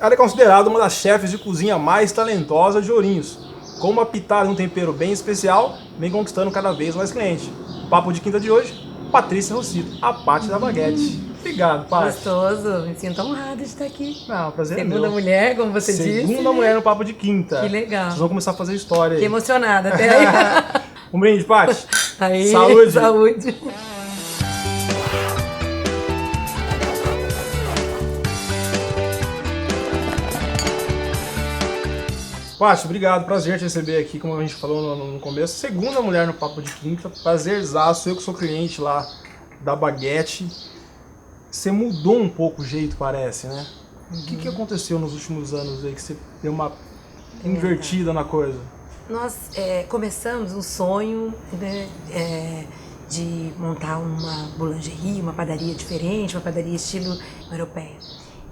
Ela é considerada uma das chefes de cozinha mais talentosas de Ourinhos. Com uma pitada e um tempero bem especial, vem conquistando cada vez mais clientes. Papo de quinta de hoje, Patrícia Rossito, a Paty da Baguete. Obrigado, Paty. Gostoso, me sinto honrada de estar aqui. Não, prazer é Segunda meu. mulher, como você disse. Segunda mulher no Papo de Quinta. Que legal. Vocês vão começar a fazer história aí. Fiquei emocionada até aí. Um brinde, Paty. Aí, Saúde. saúde. Paty, obrigado, prazer te receber aqui, como a gente falou no começo. Segunda mulher no Papo de Quinta, prazerzaço, eu que sou cliente lá da Baguete. Você mudou um pouco o jeito, parece, né? O que aconteceu nos últimos anos aí que você deu uma invertida na coisa? Nós começamos um sonho, né, de montar uma boulangerie, uma padaria diferente, uma padaria estilo europeia.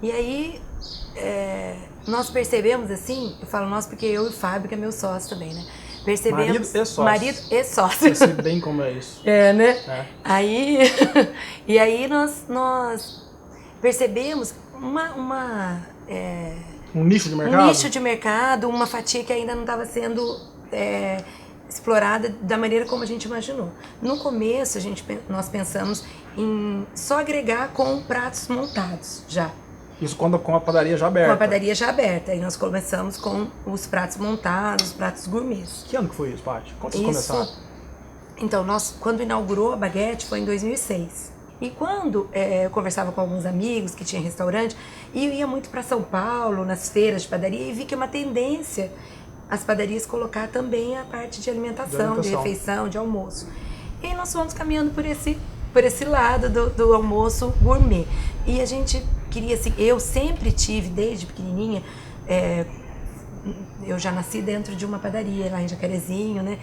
E aí nós percebemos assim, eu falo nós porque eu e o Fábio, que é meu sócio também, né? Percebemos, Marido e sócio. Marido e sócio. Eu sei bem como é isso. Né? É. Aí, e aí nós percebemos Um nicho de mercado? um nicho de mercado, uma fatia que ainda não estava sendo explorada da maneira como a gente imaginou. No começo, nós pensamos em só agregar com pratos montados já. Isso quando com a padaria já aberta? Com a padaria já aberta. Aí nós começamos com os pratos montados, os pratos gourmets. Que ano que foi isso, Paty? Quando vocês começaram? Então, quando inaugurou a Baguete foi em 2006. E quando eu conversava com alguns amigos que tinham restaurante, e eu ia muito para São Paulo, nas feiras de padaria, e vi que é uma tendência as padarias colocar também a parte de alimentação, de refeição, de almoço. E aí nós fomos caminhando por esse lado do almoço gourmet. E a gente queria, assim, eu sempre tive, desde pequenininha, eu já nasci dentro de uma padaria lá em Jacarezinho, né?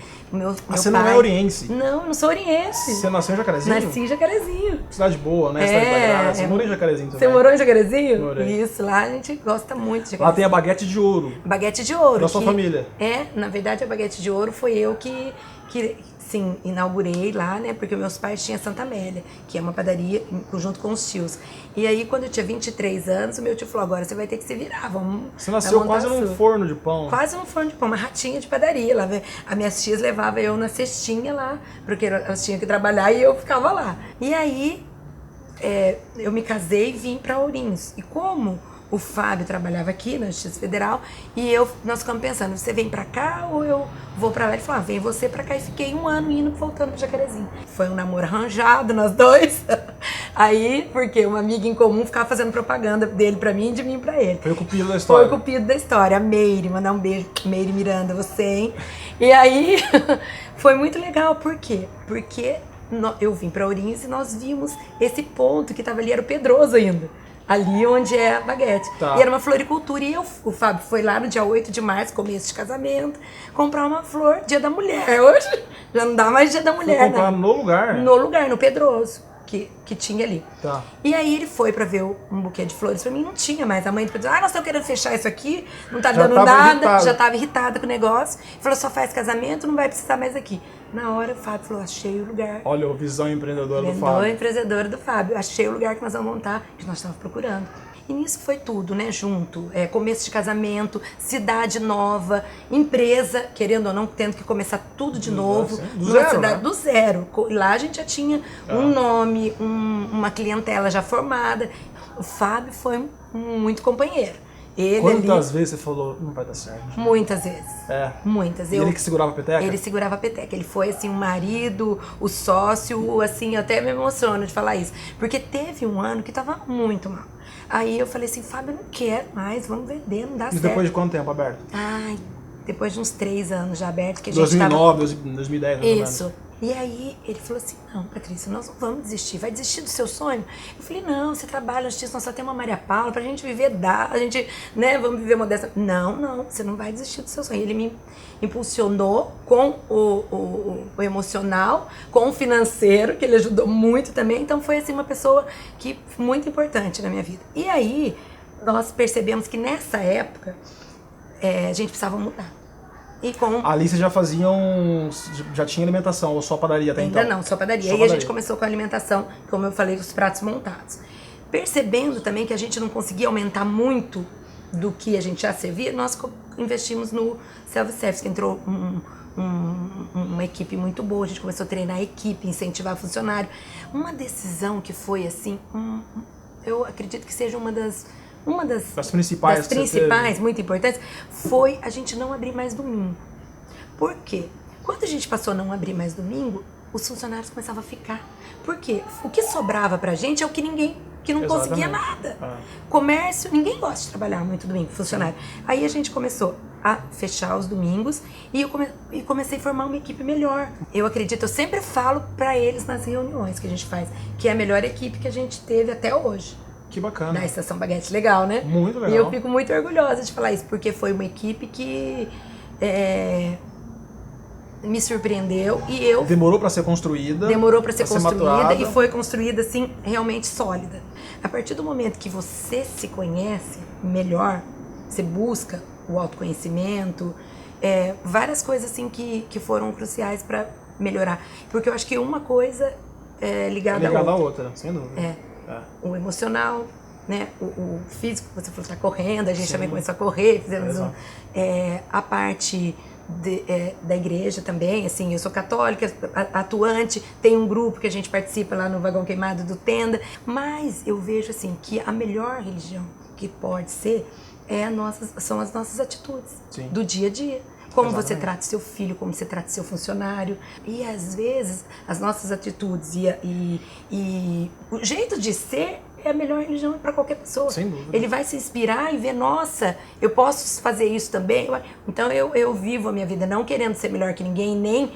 Você não é oriense? Não, eu não sou oriense. Você nasceu em Jacarezinho? Nasci em Jacarezinho. Cidade boa, né? Cidade da Graça. Você morou em Jacarezinho também? Você morou em Jacarezinho? Morei. Isso, lá a gente gosta muito de Jacarezinho. Lá tem a Baguete de Ouro. Baguete de Ouro. Da sua família. Na verdade a Baguete de Ouro foi eu que sim, inaugurei lá, né? Porque meus pais tinham Santa Amélia, que é uma padaria junto com os tios. E aí, quando eu tinha 23 anos, o meu tio falou, agora você vai ter que se virar, vamos... Você nasceu quase num forno de pão. Quase num forno de pão, uma ratinha de padaria. Lá, as minhas tias levavam eu na cestinha lá, porque elas tinham que trabalhar e eu ficava lá. E aí, eu me casei e vim para Ourinhos. E como o Fábio trabalhava aqui na Justiça Federal, e nós ficamos pensando, você vem pra cá ou eu vou pra lá? Ele falou, vem você pra cá. E fiquei um ano indo e voltando pro Jacarezinho. Foi um namoro arranjado, nós dois. Aí, porque uma amiga em comum ficava fazendo propaganda dele pra mim e de mim pra ele. Foi o cupido da história. Foi o cupido da história. A Meire, mandar um beijo. Meire Miranda, você, hein? E aí, foi muito legal. Por quê? Porque eu vim pra Ourinhos e nós vimos esse ponto que tava ali, era o Pedroso ainda. Ali onde é a Baguete. Tá. E era uma floricultura. E o Fábio foi lá no dia 8 de março, começo de casamento, comprar uma flor, Dia da Mulher. Hoje já não dá mais Dia da Mulher, foi comprar né? no lugar? No lugar, no Pedroso, que tinha ali. Tá. E aí ele foi pra ver um buquê de flores pra mim, não tinha mais. A mãe do Pedroso, nós estamos querendo fechar isso aqui, não tá dando nada. Já tava irritada com o negócio. Falou, só faz casamento, não vai precisar mais aqui. Na hora o Fábio falou, achei o lugar. Olha a visão empreendedora do Fábio. Empreendedora do Fábio. Achei o lugar que nós vamos montar, que nós estávamos procurando. E nisso foi tudo, né, junto. Começo de casamento, cidade nova, empresa, querendo ou não, tendo que começar tudo de novo. Do zero, cidade, né? Do zero. Lá a gente já tinha um nome, uma clientela já formada. O Fábio foi muito companheiro. Quantas vezes você falou, não vai dar certo? Muitas vezes. Muitas. E ele que segurava a peteca? Ele segurava a peteca. Ele foi, assim, o marido, o sócio, assim, eu até me emociono de falar isso. Porque teve um ano que tava muito mal. Aí eu falei assim, Fábio, eu não quero mais, vamos vender, não dá certo. E depois de quanto tempo aberto? Ai, depois de uns 3 anos já aberto, que a gente 2009, 2010, mais ou menos. Isso. E aí ele falou assim, não, Patrícia, nós não vamos desistir, vai desistir do seu sonho? Eu falei, não, você trabalha na justiça, nós só temos uma Maria Paula, pra gente viver, a gente, né, vamos viver modesta. Não, você não vai desistir do seu sonho. Ele me impulsionou com o emocional, com o financeiro, que ele ajudou muito também, então foi assim uma pessoa que muito importante na minha vida. E aí nós percebemos que nessa época a gente precisava mudar. Ali vocês já faziam, já tinha alimentação, ou só padaria até então? Ainda não, só padaria. Aí a gente começou com a alimentação, como eu falei, os pratos montados. Percebendo também que a gente não conseguia aumentar muito do que a gente já servia, nós investimos no self-service, que entrou uma equipe muito boa, a gente começou a treinar a equipe, incentivar funcionário. Uma decisão que foi assim, eu acredito que seja uma das principais, muito importantes, foi a gente não abrir mais domingo. Por quê? Quando a gente passou a não abrir mais domingo, os funcionários começavam a ficar. Por quê? O que sobrava pra gente é o que não conseguia nada. Comércio, ninguém gosta de trabalhar muito domingo, funcionário. Aí a gente começou a fechar os domingos e eu comecei a formar uma equipe melhor. Eu acredito, eu sempre falo pra eles nas reuniões que a gente faz, que é a melhor equipe que a gente teve até hoje. Que bacana. Na Estação Baguete, legal, né? Muito legal. E eu fico muito orgulhosa de falar isso, porque foi uma equipe que me surpreendeu e eu... Demorou para ser construída. Demorou para ser construída maturada. E foi construída, assim, realmente sólida. A partir do momento que você se conhece melhor, você busca o autoconhecimento, várias coisas, assim, que foram cruciais para melhorar. Porque eu acho que uma coisa é ligada à outra, sem dúvida. O emocional, né? O físico, você falou, tá correndo, a gente também começou a correr, fizemos a parte da igreja também, assim, eu sou católica, atuante, tem um grupo que a gente participa lá no Vagão Queimado do Tenda, mas eu vejo assim que a melhor religião que pode ser são as nossas atitudes do dia a dia. Como você trata seu filho, como você trata seu funcionário. E às vezes as nossas atitudes e o jeito de ser é a melhor religião para qualquer pessoa. Sem dúvida. Ele vai se inspirar e ver, nossa, eu posso fazer isso também. Então eu vivo a minha vida não querendo ser melhor que ninguém, nem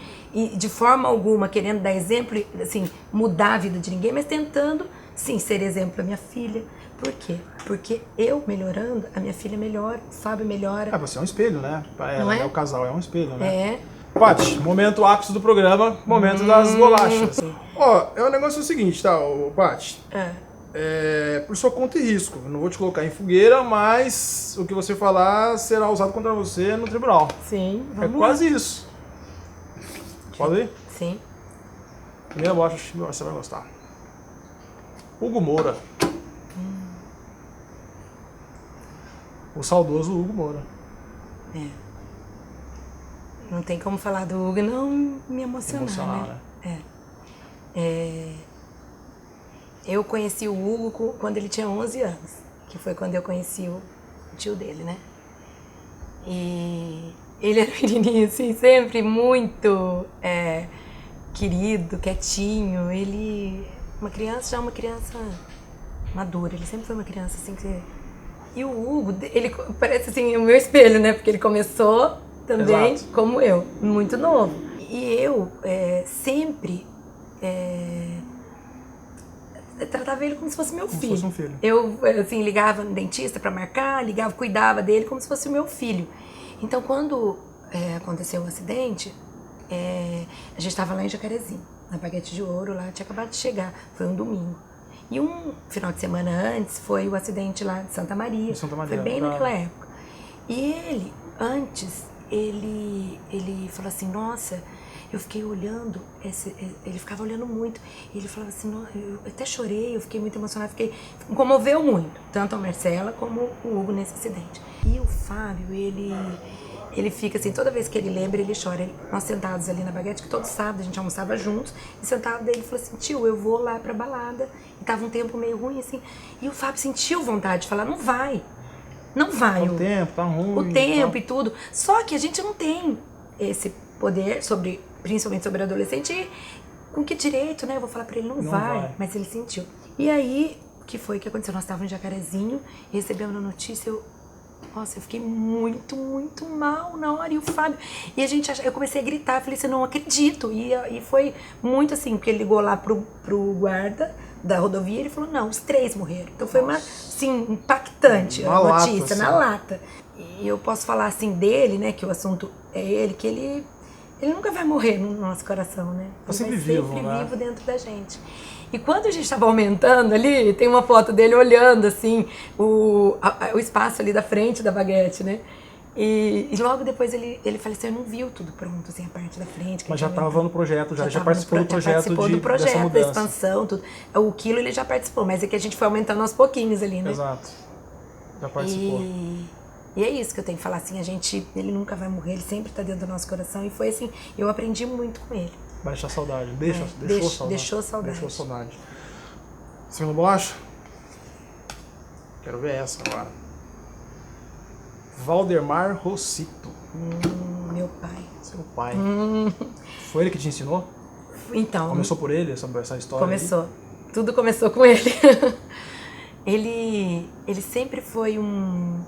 de forma alguma querendo dar exemplo, assim, mudar a vida de ninguém, mas tentando, sim, ser exemplo para minha filha. Por quê? Porque eu melhorando, a minha filha melhora, o Fábio melhora. Você é um espelho, né? Não é? O casal é um espelho, né? Paty, momento ápice do programa, momento das bolachas. O negócio é o seguinte, tá, Paty? Por sua conta e risco. Eu não vou te colocar em fogueira, mas o que você falar será usado contra você no tribunal. Sim, vamos quase isso. Pode ir? Sim. Primeira bolacha, acho que você vai gostar. Hugo Moura. O saudoso Hugo Moura. Não tem como falar do Hugo e não me emocionar, né? Eu conheci o Hugo quando ele tinha 11 anos, que foi quando eu conheci o tio dele, né? E ele era pequenininho, assim, sempre muito querido, quietinho. Ele, uma criança madura, ele sempre foi uma criança assim que... E o Hugo, ele parece assim o meu espelho, né? Porque ele começou também como eu, muito novo. E eu sempre tratava ele como se fosse meu filho. Como se fosse um filho. Eu, assim, ligava no dentista pra marcar, cuidava dele como se fosse o meu filho. Então, quando aconteceu o acidente, a gente estava lá em Jacarezinho, na Baguete de Ouro, lá, tinha acabado de chegar, foi um domingo. E um final de semana antes foi o acidente lá de Santa Maria. Foi bem naquela época. E ele, antes, ele falou assim, nossa, eu fiquei olhando, ele ficava olhando muito, e ele falava assim, eu até chorei, eu fiquei muito emocionada, comoveu muito, tanto a Marcela como o Hugo nesse acidente. E o Fábio, ele fica assim, toda vez que ele lembra, ele chora. Nós sentados ali na Baguete, que todo sábado a gente almoçava juntos, e sentado daí ele falou assim, tio, eu vou lá pra balada. E tava um tempo meio ruim, assim, e o Fábio sentiu vontade de falar, não vai. O tempo tá ruim. O tempo e tudo. Só que a gente não tem esse poder, principalmente sobre adolescente, e com que direito, né? Eu vou falar pra ele, não vai. Mas ele sentiu. E aí, o que foi que aconteceu? Nós estávamos em Jacarezinho, recebemos a notícia, nossa, eu fiquei muito, muito mal na hora. E o Fábio... E eu comecei a gritar, falei assim, não acredito. E foi muito assim, porque ele ligou lá pro guarda da rodovia e ele falou, não, os 3 morreram. Então foi assim, impactante a notícia, na lata. E eu posso falar assim dele, né, que o assunto é ele, que ele nunca vai morrer no nosso coração, né? Ele sempre vivo dentro da gente. E quando a gente estava aumentando ali, tem uma foto dele olhando, assim, o espaço ali da frente da Baguete, né? E logo depois ele faleceu, não viu tudo pronto, assim, a parte da frente. Mas já estava no projeto, já participou do projeto dessa mudança. Da expansão, tudo. O quilo ele já participou, mas é que a gente foi aumentando aos pouquinhos ali, né? Exato. Já participou. E é isso que eu tenho que falar, assim, ele nunca vai morrer, ele sempre tá dentro do nosso coração. E foi assim, eu aprendi muito com ele. Vai deixar saudade. Deixou saudade. Deixou saudade. Segunda bolacha? Quero ver essa agora. Valdemar Rossito. Meu pai. Seu pai. Foi ele que te ensinou? Então. Começou por ele, essa história? Começou. Aí? Tudo começou com ele. Ele sempre foi um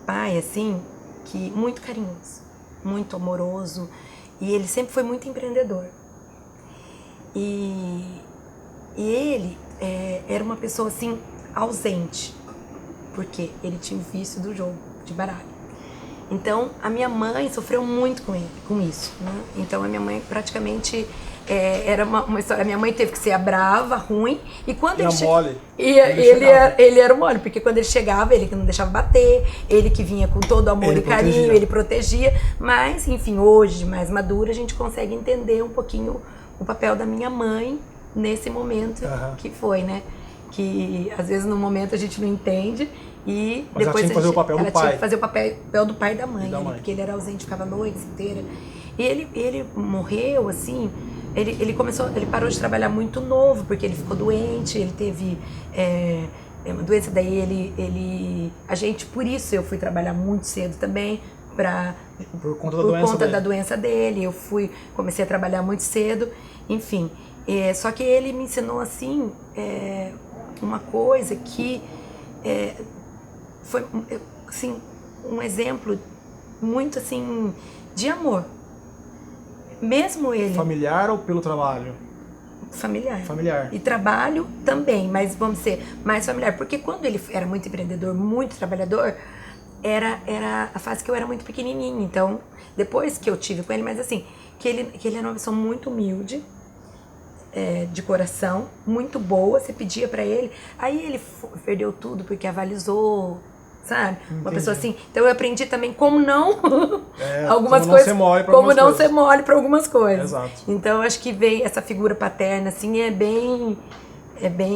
pai, assim, que muito carinhoso, muito amoroso. E ele sempre foi muito empreendedor. E ele era uma pessoa, assim, ausente. Porque ele tinha o vício do jogo de baralho. Então, a minha mãe sofreu muito com isso, né? Então, a minha mãe praticamente era uma história. A minha mãe teve que ser a brava, ruim, e quando ele mole. Ele era o mole, porque quando ele chegava, ele que não deixava bater, ele que vinha com todo amor e carinho, ele protegia. Mas, enfim, hoje, mais madura, a gente consegue entender um pouquinho o papel da minha mãe nesse momento que foi, né? Que às vezes no momento a gente não entende. E mas depois ela tinha que fazer o papel do pai. Tinha que fazer o papel do pai e da mãe, mãe. Porque ele era ausente, ficava a noite inteira. E ele morreu, assim, ele parou de trabalhar muito novo, porque ele ficou doente, ele teve uma doença, daí por isso eu fui trabalhar muito cedo também, por conta da doença dele. Eu comecei a trabalhar muito cedo, enfim. Só que ele me ensinou, assim, uma coisa que foi, assim, um exemplo muito, assim, de amor. Mesmo ele... Familiar ou pelo trabalho? Familiar. E trabalho também, mas vamos ser mais familiar. Porque quando ele era muito empreendedor, muito trabalhador, era a fase que eu era muito pequenininha. Então, depois que eu tive com ele, mas assim, que ele era uma pessoa muito humilde, de coração, muito boa, você pedia pra ele, aí ele perdeu tudo porque avalizou, sabe? Entendi. Uma pessoa assim. Então eu aprendi também como não algumas coisas, como não ser mole pra algumas coisas. Exato. Então eu acho que veio essa figura paterna, assim, é bem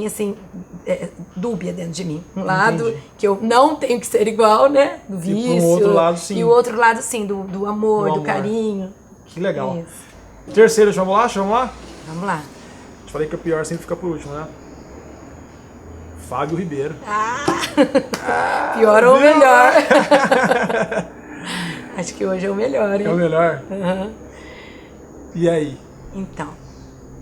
assim, dúbia dentro de mim. Um lado que eu não tenho que ser igual, né? Do vício. E o outro lado, sim. E o outro lado, sim, do amor, do carinho. Que legal. Isso. Terceiro, vamos lá? Vamos lá. Falei que o pior sempre fica por último, né? Fábio Ribeiro. Pior ou melhor? Acho que hoje é o melhor, hein? É o melhor? Uhum. E aí? Então.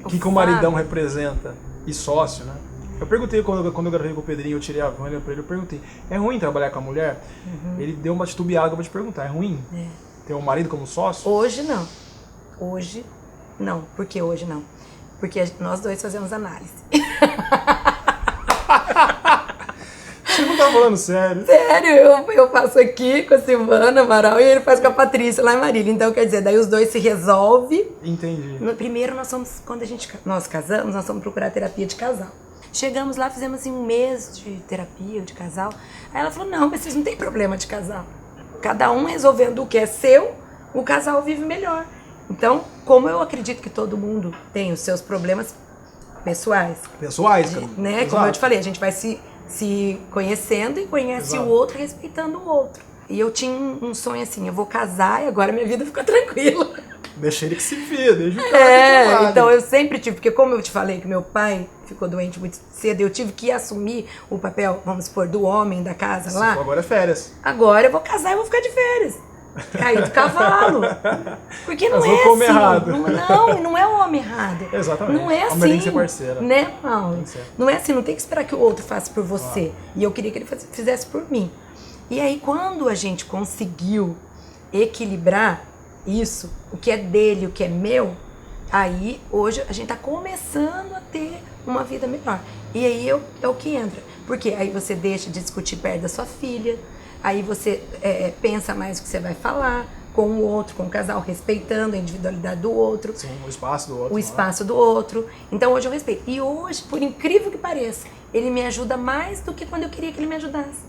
O que o maridão representa? E sócio, né? Eu perguntei quando eu gravei com o Pedrinho, eu tirei a Vânia pra ele, eu perguntei: é ruim trabalhar com a mulher? Ele deu uma titubeada que eu vou te perguntar: é ruim? Ter um marido como sócio? Hoje não. Hoje não. Por que hoje não? Porque nós dois fazemos análise. Você não tá falando sério? Sério, eu faço aqui com a Silvana Amaral e ele faz com a Patrícia lá em Marília. Então, quer dizer, daí os dois se resolvem. Entendi. Primeiro, quando nós casamos, nós fomos procurar terapia de casal. Chegamos lá, fizemos assim, 1 mês de terapia de casal. Aí ela falou, não, mas vocês não tem problema de casal. Cada um resolvendo o que é seu, o casal vive melhor. Então, como eu acredito que todo mundo tem os seus problemas pessoais. Né? Como eu te falei, a gente vai se conhecendo e conhece o outro, respeitando o outro. E eu tinha um sonho assim, eu vou casar e agora minha vida ficou tranquila. Deixa ele que se via, deixa o cara então eu sempre tive, porque como eu te falei que meu pai ficou doente muito cedo, eu tive que assumir o papel, vamos supor, do homem da casa lá. Agora é férias. Agora eu vou casar e vou ficar de férias. Cair do cavalo. Porque não é assim. Errado. Não é o homem errado. Exatamente. Não é assim. Tem que ser parceira. Né, Paulo? Não é assim, não tem que esperar que o outro faça por você. E eu queria que ele fizesse por mim. E aí, quando a gente conseguiu equilibrar isso, o que é dele, o que é meu, aí hoje a gente tá começando a ter uma vida melhor. E aí é o que entra. Porque aí você deixa de discutir perto da sua filha. Aí você pensa mais o que você vai falar com o outro, com o casal, respeitando a individualidade do outro. Sim, o espaço do outro. O espaço do outro. Então hoje eu respeito. E hoje, por incrível que pareça, ele me ajuda mais do que quando eu queria que ele me ajudasse.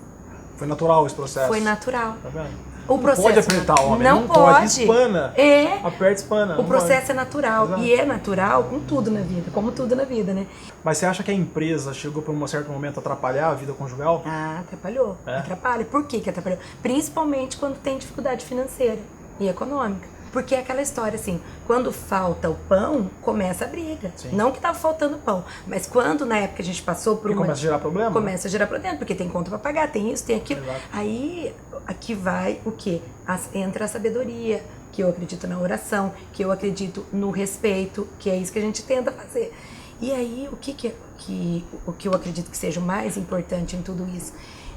Foi natural esse processo? Foi natural. Tá vendo? O processo pode apertar o homem, não pode. Espana. É. Aperta, espana. O processo é natural. Exato. E é natural com tudo na vida, como tudo na vida, né? Mas você acha que a empresa chegou para um certo momento a atrapalhar a vida conjugal? Ah, atrapalhou. É? Atrapalha. Por que atrapalhou? Principalmente quando tem dificuldade financeira e econômica. Porque é aquela história assim, quando falta o pão, começa a briga. Sim. Não que tava faltando pão, mas quando na época a gente passou por E começa a gerar problema? Começa a gerar problema, porque tem conta pra pagar, tem isso, tem aquilo. Exato. Aí, aqui vai o quê? Entra a sabedoria, que eu acredito na oração, que eu acredito no respeito, que é isso que a gente tenta fazer. E aí, o que eu acredito que seja o mais importante em tudo isso?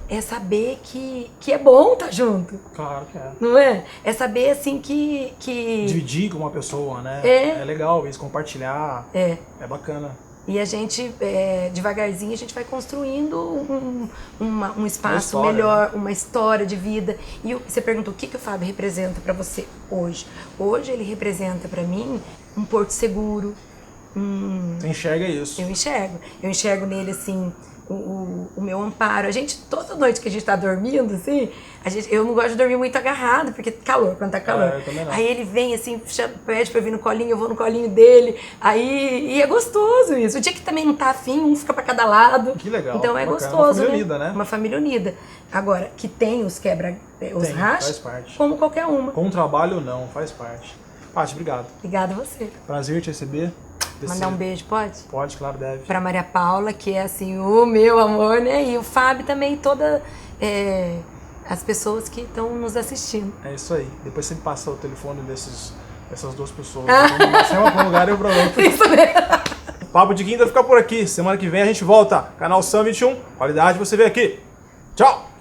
É saber que é bom estar junto. Claro que é. Não é? É saber, assim, que... Dividir com uma pessoa, né? É. É legal isso, compartilhar. É. É bacana. E a gente, devagarzinho, a gente vai construindo um espaço Uma história, melhor, uma história de vida. E você perguntou o que o Fábio representa para você hoje. Hoje ele representa para mim um porto seguro. Você enxerga isso. Eu enxergo nele, assim, o meu amparo. A gente, toda noite que a gente tá dormindo, assim, eu não gosto de dormir muito agarrado, porque calor, quando tá calor. Eu também não. Aí ele vem, assim, pede pra eu vir no colinho, eu vou no colinho dele. E é gostoso isso. O dia que também não tá afim, um fica pra cada lado. Que legal. Então é bacana. gostoso, Uma família né? unida, né? Uma família unida. Agora, que tem os Tem, rachas, faz parte. como qualquer uma. Com trabalho ou não, faz parte. Paty, obrigado. Obrigada a você. Prazer te receber. Mandar um beijo, pode? Pode, claro, deve. Pra Maria Paula, que é assim, o meu amor, né? E o Fábio também, as pessoas que estão nos assistindo. É isso aí. Depois você me passa o telefone dessas duas pessoas. Você vai pra um lugar e eu pra outro. Isso mesmo. Papo de Quinta fica por aqui. Semana que vem a gente volta. Canal Sam 21. Qualidade você vê aqui. Tchau!